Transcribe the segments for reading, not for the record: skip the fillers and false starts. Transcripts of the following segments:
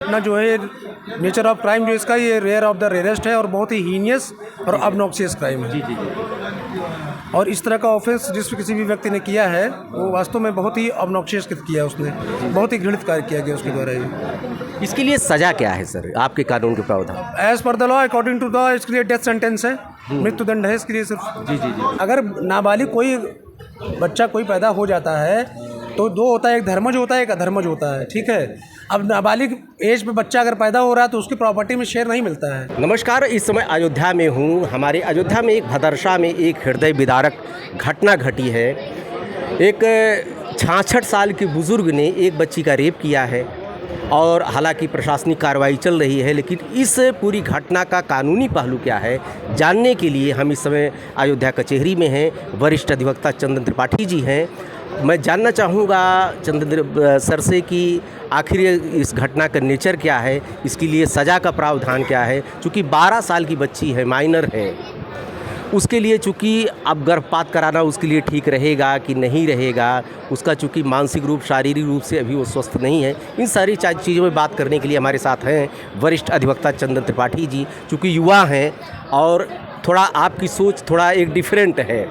घटना जो है नेचर ऑफ क्राइम जो इसका ये रेयर ऑफ द रेयरेस्ट है और बहुत ही हीनियस और ऑब्नॉक्सियस क्राइम है। जी। और इस तरह का ऑफेंस जिस किसी भी व्यक्ति ने किया है वो वास्तव में बहुत ही ऑब्नॉक्सियस किया उसने, बहुत ही घृणित कार्य किया गया उसके द्वारा ही। इसके लिए सज़ा क्या है सर आपके कानून के प्रावधान? As per the law according to the इसके लिए डेथ सेंटेंस है, मृत्युदंड है इसके लिए सिर्फ। जी। अगर नाबालिग कोई बच्चा कोई पैदा हो जाता है तो दो होता है, एक धर्मज होता है, एक अधर्मज होता है, ठीक है। अब नाबालिग एज पे बच्चा अगर पैदा हो रहा है तो उसकी प्रॉपर्टी में शेयर नहीं मिलता है। नमस्कार, इस समय अयोध्या में हूँ। हमारे अयोध्या में एक भदरसा में एक हृदय विदारक घटना घटी है। एक 66 साल के बुज़ुर्ग ने एक बच्ची का रेप किया है और हालांकि प्रशासनिक कार्रवाई चल रही है, लेकिन इस पूरी घटना का कानूनी पहलू क्या है जानने के लिए हम इस समय अयोध्या कचहरी में हैं। वरिष्ठ अधिवक्ता चंदन त्रिपाठी जी हैं। मैं जानना चाहूँगा चंदन सर से कि आखिर इस घटना का नेचर क्या है, इसके लिए सज़ा का प्रावधान क्या है। चूँकि 12 साल की बच्ची है, माइनर है, उसके लिए चूँकि अब गर्भपात कराना उसके लिए ठीक रहेगा कि नहीं रहेगा, उसका चूँकि मानसिक रूप शारीरिक रूप से अभी वो स्वस्थ नहीं है। इन सारी चीज़ों में बात करने के लिए हमारे साथ हैं वरिष्ठ अधिवक्ता चंदन त्रिपाठी जी। चूँकि युवा हैं और थोड़ा आपकी सोच थोड़ा एक डिफरेंट है,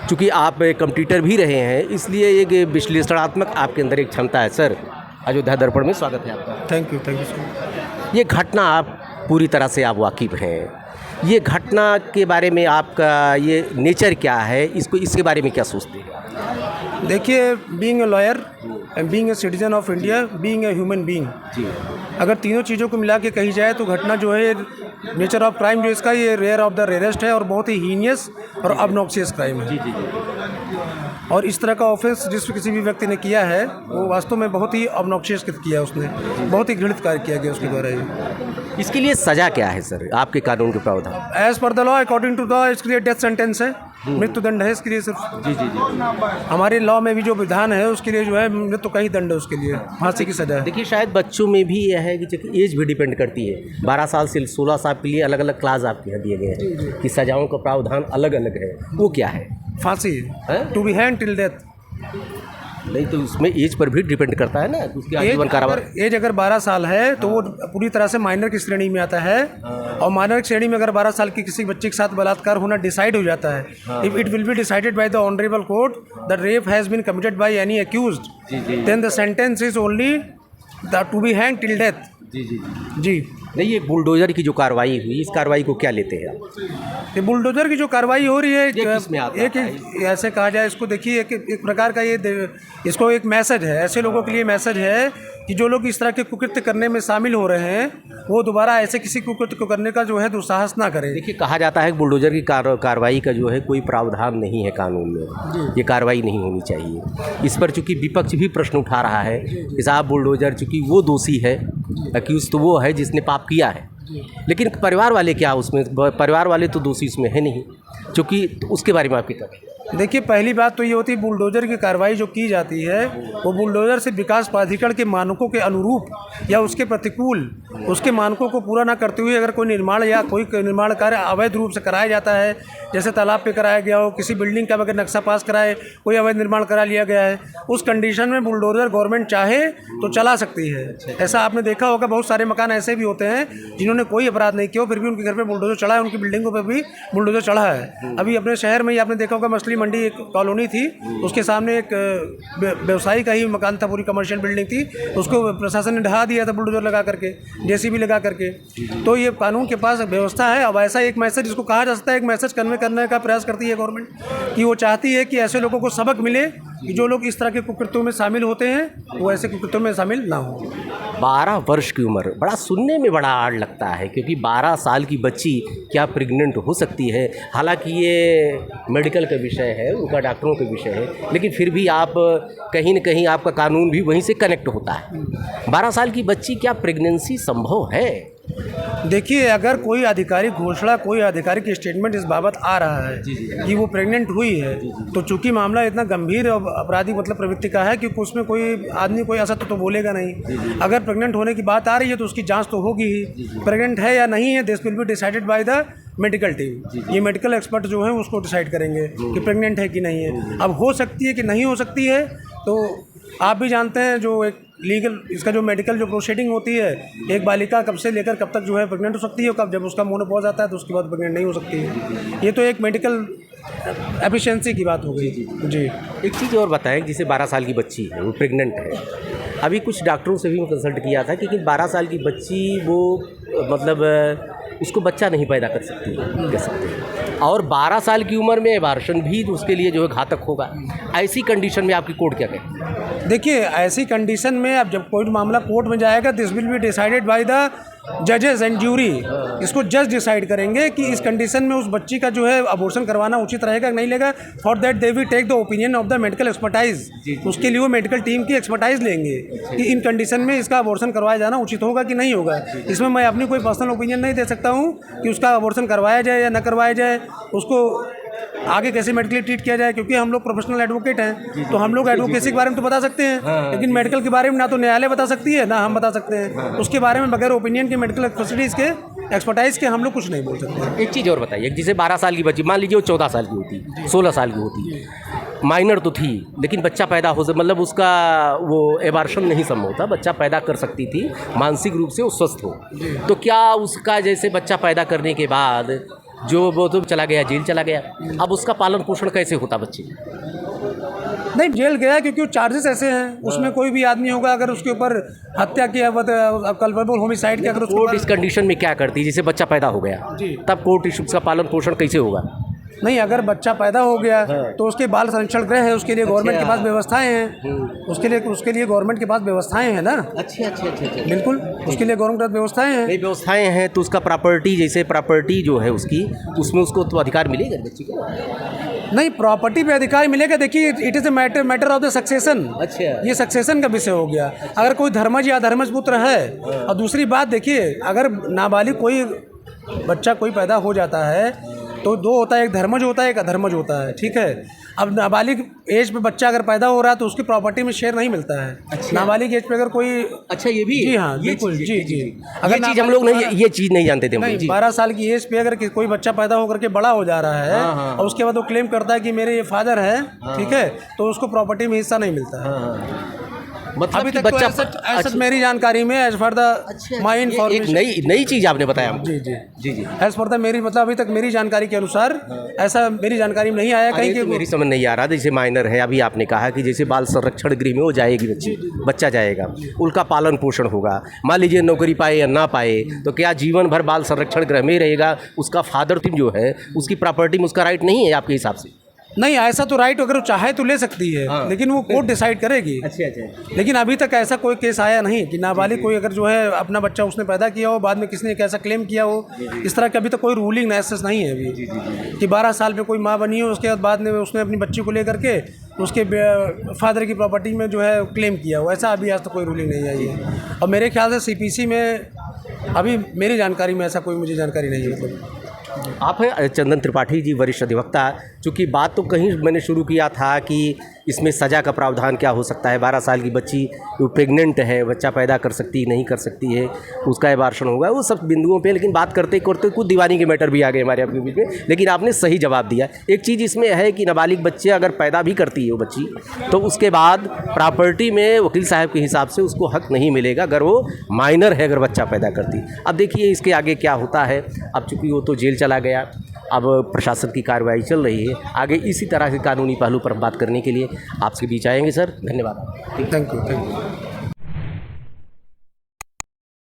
चूँकि आप कंप्यूटर भी रहे हैं, इसलिए एक विश्लेषणात्मक आपके अंदर एक क्षमता है। सर, अयोध्या दर्पण में स्वागत है आपका। Thank you so much. ये घटना आप पूरी तरह से आप वाकिफ़ हैं, ये घटना के बारे में आपका ये नेचर क्या है, इसके बारे में क्या सोचते हैं? देखिए, being a lawyer and being a citizen of India, being a human being, अगर तीनों चीज़ों को मिला के कही जाए तो घटना जो है नेचर ऑफ क्राइम जो इसका ये रेयर ऑफ द रेयरेस्ट है और बहुत ही हीनियस और ऑब्नॉक्सियस क्राइम है। जी। और इस तरह का ऑफेंस जिस किसी भी व्यक्ति ने किया है वो वास्तव में बहुत ही ऑब्नॉक्सियस किया उसने, बहुत ही घृणित कार्य किया गया उसके द्वारा ही। इसके लिए सज़ा क्या है सर आपके कानून के प्रावधान? As per the law according to the इसके लिए डेथ सेंटेंस है, मृत्युदंड है इसके लिए सिर्फ। जी। हमारे लॉ में भी जो विधान है उसके लिए जो है मृत्यु का ही दंड है, उसके लिए फांसी की सजा है। देखिए, शायद बच्चों में भी यह है कि एज भी डिपेंड करती है। 12 साल से 16 साल के लिए अलग अलग क्लास आपके यहाँ दिए गए हैं कि सजाओं का प्रावधान अलग अलग है। वो क्या है? फांसी, to be hang till death. नहीं तो उसमें एज पर भी डिपेंड करता है ना, उसकी आजीवन कारावास। एज अगर 12 साल है तो वो पूरी तरह से माइनर की श्रेणी में आता है। और माइनर की श्रेणी में अगर 12 साल की किसी बच्चे के साथ बलात्कार होना डिसाइड हो जाता है, if it will be decided by the honourable court that rape has been committed by any accused, then the sentence is only the to be hang till death. जी। नहीं, ये बुलडोजर की जो कार्रवाई हुई, इस कार्रवाई को क्या लेते हैं आप? ये बुलडोजर की जो कार्रवाई हो रही है, किसमें आता है? एक ऐसे कहा जाए इसको, देखिए एक प्रकार का ये इसको एक मैसेज है, ऐसे लोगों के लिए मैसेज है कि जो लोग इस तरह के कुकृत्य करने में शामिल हो रहे हैं वो दोबारा ऐसे किसी कुकृत्य को करने का जो है दुस्साहस ना करें। देखिए, कहा जाता है कि बुलडोजर की कार्रवाई का जो है कोई प्रावधान नहीं है कानून में, ये कार्रवाई नहीं होनी चाहिए। इस पर चूंकि विपक्ष भी प्रश्न उठा रहा है कि साहब बुलडोजर चूंकि वो दोषी है, अक्यूज तो वो है जिसने पाप किया है, लेकिन परिवार वाले क्या उसमें, परिवार वाले तो दोषी इसमें है नहीं, चूँकि उसके बारे में आपकी क्या? देखिए, पहली बात तो ये होती है बुलडोजर की कार्रवाई जो की जाती है वो बुलडोजर से विकास प्राधिकरण के मानकों के अनुरूप या उसके प्रतिकूल, उसके मानकों को पूरा ना करते हुए अगर कोई निर्माण या कोई निर्माण कार्य अवैध रूप से कराया जाता है, जैसे तालाब पे कराया गया हो, किसी बिल्डिंग का अगर नक्शा पास कराए कोई अवैध निर्माण करा लिया गया है, उस कंडीशन में बुलडोजर गवर्नमेंट चाहे तो चला सकती है। ऐसा आपने देखा होगा, बहुत सारे मकान ऐसे भी होते हैं जिन्होंने कोई अपराध नहीं किया फिर भी उनके घर पर बुलडोजर चढ़ा है, उनकी बिल्डिंगों पर भी बुलडोजर चढ़ा है। अभी अपने शहर में ही आपने देखा होगा, मछली मंडी एक कॉलोनी थी, उसके सामने एक व्यवसायी का ही मकान था, पूरी कमर्शियल बिल्डिंग थी, उसको प्रशासन ने ढहा दिया था बुलडोजर लगा करके, जेसीबी लगा करके। तो ये कानून के पास व्यवस्था है। अब ऐसा एक मैसेज जिसको कहा जा सकता है, एक मैसेज कन्वे करने का प्रयास करती है गवर्नमेंट कि वो चाहती है कि ऐसे लोगों को सबक मिले कि जो लोग इस तरह के कुकृत्यों में शामिल होते हैं वो ऐसे कुकृत्यों में शामिल ना हो। 12 वर्ष की उम्र, बड़ा सुनने में बड़ा आड़ लगता है, क्योंकि 12 साल की बच्ची क्या प्रेग्नेंट हो सकती है? हालांकि ये मेडिकल का विषय है, उनका डॉक्टरों का विषय है, लेकिन फिर भी आप कहीं न कहीं आपका कानून भी वहीं से कनेक्ट होता है। 12 साल की बच्ची, क्या प्रेगनेंसी संभव है? देखिए, अगर कोई आधिकारिक घोषणा, कोई आधिकारिक स्टेटमेंट इस बाबत आ रहा है कि वो प्रेग्नेंट हुई है, तो चूंकि मामला इतना गंभीर और अपराधी मतलब प्रवृत्ति का है कि उसमें कोई आदमी कोई असत्य तो बोलेगा नहीं। अगर प्रेग्नेंट होने की बात आ रही है तो उसकी जांच तो होगी ही, प्रेग्नेंट है या नहीं है this will be decided by the medical team. ये मेडिकल एक्सपर्ट जो है उसको डिसाइड करेंगे कि प्रेग्नेंट है कि नहीं है। अब हो सकती है कि नहीं हो सकती है, तो आप भी जानते हैं जो एक लीगल इसका जो मेडिकल जो प्रोसीडिंग होती है, एक बालिका कब से लेकर कब तक जो है प्रेग्नेंट हो सकती है, और कब जब उसका मोनोपॉज आता है तो उसके बाद प्रेग्नेंट नहीं हो सकती है। ये तो एक मेडिकल एफिशिएंसी की बात हो गई। जी एक चीज़ और बताएं, जैसे 12 साल की बच्ची है, वो प्रेग्नेंट है, अभी कुछ डॉक्टरों से भी मैं कंसल्ट किया था कि 12 साल की बच्ची वो मतलब उसको बच्चा नहीं पैदा कर सकती है, कह सकते हैं, और 12 साल की उम्र में एबार्शन भी उसके लिए जो है घातक होगा। ऐसी कंडीशन में आपकी कोर्ट क्या कहती है? देखिए, ऐसी कंडीशन में अब जब कोई मामला कोर्ट में जाएगा, this will be decided by the जजेस एंड ज्यूरी। इसको जज डिसाइड करेंगे कि इस कंडीशन में उस बच्ची का जो है अबॉर्शन करवाना उचित रहेगा कि नहीं लेगा। For that they will take the opinion of the medical expertise. उसके लिए वो मेडिकल टीम की एक्सपर्टाइज लेंगे कि इन कंडीशन में इसका अबॉर्शन करवाया जाना उचित होगा कि नहीं होगा। इसमें मैं अपनी कोई पर्सनल ओपिनियन नहीं दे सकता हूँ कि उसका अबॉर्शन करवाया जाए या न करवाया जाए, उसको आगे कैसे मेडिकली ट्रीट किया जाए, क्योंकि हम लोग प्रोफेशनल एडवोकेट हैं, तो हम लोग एडवोकेसी के बारे में तो बता सकते हैं, लेकिन मेडिकल के बारे में ना तो न्यायालय बता सकती है ना हम बता सकते हैं। उसके बारे में बगैर ओपिनियन के मेडिकल फैसिलिटीज़ के एक्सपर्टाइज के हम लोग कुछ नहीं बोल सकते। एक चीज़ और बताइए, जैसे 12 साल की बच्ची, मान लीजिए वो 14 साल की होती, 16 साल की होती, माइनर तो थी, लेकिन बच्चा पैदा हो मतलब उसका वो एबार्शन नहीं संभव था, बच्चा पैदा कर सकती थी, मानसिक रूप से वो स्वस्थ हो, तो क्या उसका जैसे बच्चा पैदा करने के बाद जो वो तो चला गया, जेल चला गया, अब उसका पालन पोषण कैसे होता बच्चे? नहीं, जेल गया क्योंकि वो चार्जेस ऐसे हैं, उसमें कोई भी आदमी होगा अगर उसके ऊपर हत्या किया हुआ, कल्पेबल होमिसाइड किया, अगर कोर्ट इस कंडीशन में क्या करती है, जैसे बच्चा पैदा हो गया तब कोर्ट इस का पालन पोषण कैसे होगा? नहीं, अगर बच्चा पैदा हो गया तो उसके बाल संरक्षण गृह है, उसके लिए गवर्नमेंट के पास व्यवस्थाएं हैं, उसके लिए गवर्नमेंट के पास व्यवस्थाएं हैं ना। अच्छा, बिल्कुल, उसके लिए गवर्नमेंट के पास व्यवस्थाएं हैं। नहीं, व्यवस्थाएं हैं तो उसका प्रॉपर्टी, जैसे प्रॉपर्टी जो है उसकी, उसमें उसको तो अधिकार मिलेगा बच्ची को? नहीं, प्रॉपर्टी पे अधिकार मिलेगा। देखिए, it is a matter of the succession. अच्छा, ये सक्सेशन का विषय हो गया। अगर कोई धर्मज या अधर्मज पुत्र है, और दूसरी बात देखिए, अगर नाबालिग कोई बच्चा कोई पैदा हो जाता है तो दो होता है, एक धर्मज होता है, एक अधर्मज होता है, ठीक है। अब नाबालिग एज पे बच्चा अगर पैदा हो रहा है तो उसकी प्रॉपर्टी में शेयर नहीं मिलता है। अच्छा। नाबालिग एज पे अगर कोई, अच्छा, ये भी, जी हाँ, बिल्कुल, जी। अगर चीज़ हम लोग नहीं, ये चीज़ नहीं जानते थे। नहीं, 12 साल की एज पे अगर कोई बच्चा पैदा होकर के बड़ा हो जा रहा है और उसके बाद वो क्लेम करता है कि मेरे ये फादर है, ठीक है, तो उसको प्रॉपर्टी में हिस्सा नहीं मिलता है। मतलब अभी तक बच्चा ऐसा मेरी जानकारी में, as for the my information, एक नई चीज़ आपने बताया हमको। जी, एज फॉर द मेरी, मतलब अभी तक मेरी जानकारी के अनुसार ऐसा मेरी जानकारी में नहीं आया कहीं। तो मेरी समझ नहीं आ रहा, जैसे माइनर है, अभी आपने कहा कि जैसे बाल संरक्षण गृह में वो जाएगी बच्ची, बच्चा जाएगा, उनका पालन पोषण होगा, मान लीजिए नौकरी पाए या ना पाए, तो क्या जीवन भर बाल संरक्षण गृह में रहेगा? उसका फादर जो है उसकी प्रॉपर्टी में उसका राइट नहीं है आपके हिसाब से? नहीं, ऐसा तो राइट अगर वो चाहे तो ले सकती है, लेकिन वो कोर्ट डिसाइड करेगी। अच्छा। लेकिन अभी तक ऐसा कोई केस आया नहीं कि नाबालिग कोई अगर जो है अपना बच्चा उसने पैदा किया हो, बाद में किसी ने कैसा क्लेम किया हो, इस तरह का अभी तक कोई रूलिंग नेसेस नहीं है अभी कि 12 साल पे कोई माँ बनी हो, उसके बाद में उसने अपनी बच्ची को लेकर के उसके फादर की प्रॉपर्टी में जो है क्लेम किया हो, ऐसा अभी आज तक कोई रूलिंग नहीं आई है। और मेरे ख्याल से CPC में अभी मेरी जानकारी में ऐसा कोई मुझे जानकारी नहीं है। मतलब आप हैं चंदन त्रिपाठी जी, वरिष्ठ अधिवक्ता। चूँकि बात तो कहीं मैंने शुरू किया था कि इसमें सज़ा का प्रावधान क्या हो सकता है, 12 साल की बच्ची जो प्रेग्नेंट है, बच्चा पैदा कर सकती है नहीं कर सकती है, उसका एबार्शन होगा, वो सब बिंदुओं पे, लेकिन बात करते करते कुछ दीवानी के मैटर भी आ गए हमारे आपके बीच में, लेकिन आपने सही जवाब दिया। एक चीज़ इसमें है कि नाबालिग बच्चे अगर पैदा भी करती है वो बच्ची, तो उसके बाद प्रॉपर्टी में वकील साहब के हिसाब से उसको हक नहीं मिलेगा अगर वो माइनर है, अगर बच्चा पैदा करती। अब देखिए इसके आगे क्या होता है। अब चूँकि वो तो जेल चला गया, अब प्रशासन की कार्रवाई चल रही है, आगे इसी तरह के कानूनी पहलू पर बात करने के लिए आपसे बीच आएंगे सर। धन्यवाद। Thank you.